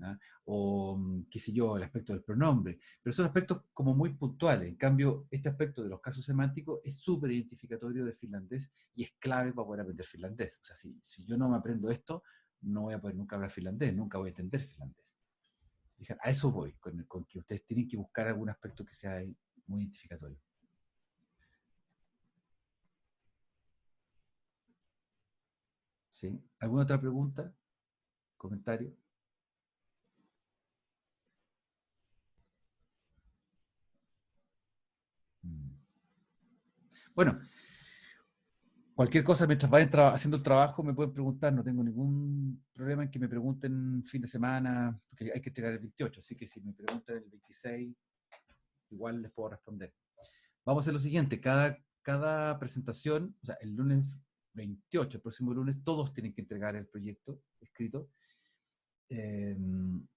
¿ah? O, qué sé yo, el aspecto del pronombre, pero son aspectos como muy puntuales. En cambio, este aspecto de los casos semánticos es súper identificatorio de finlandés y es clave para poder aprender finlandés. O sea, si yo no me aprendo esto, no voy a poder nunca hablar finlandés, nunca voy a entender finlandés. A eso voy, con que ustedes tienen que buscar algún aspecto que sea muy identificatorio. ¿Sí? ¿Alguna otra pregunta? ¿Comentario? Bueno, cualquier cosa mientras vayan haciendo el trabajo me pueden preguntar, no tengo ningún problema en que me pregunten fin de semana, porque hay que entregar el 28, así que si me preguntan el 26, igual les puedo responder. Vamos a hacer lo siguiente, cada presentación, o sea, el lunes 28, el próximo lunes, todos tienen que entregar el proyecto escrito.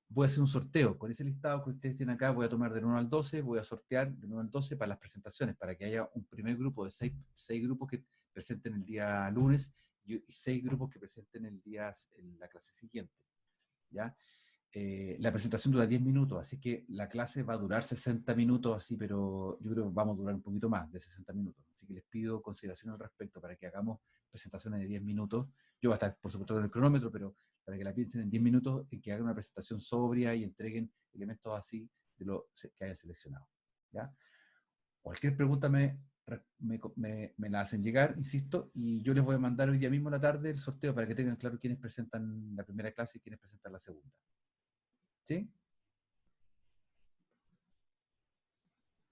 Voy a hacer un sorteo, con ese listado que ustedes tienen acá, voy a tomar del 1 al 12, voy a sortear del 1 al 12 para las presentaciones, para que haya un primer grupo de 6 grupos que presenten el día lunes y 6 grupos que presenten en la clase siguiente. ¿Ya? La presentación dura 10 minutos, así que la clase va a durar 60 minutos, así, pero yo creo que vamos a durar un poquito más de 60 minutos. Así que les pido consideración al respecto para que hagamos presentaciones de 10 minutos. Yo voy a estar, por supuesto, en el cronómetro, pero para que la piensen en 10 minutos, en que hagan una presentación sobria y entreguen elementos así de lo que hayan seleccionado. ¿Ya? Cualquier pregunta me me la hacen llegar, insisto, y yo les voy a mandar hoy día mismo en la tarde el sorteo para que tengan claro quiénes presentan la primera clase y quiénes presentan la segunda. ¿Sí?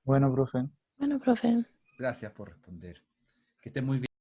Bueno, profe. Bueno, profe. Gracias por responder. Que estén muy bien.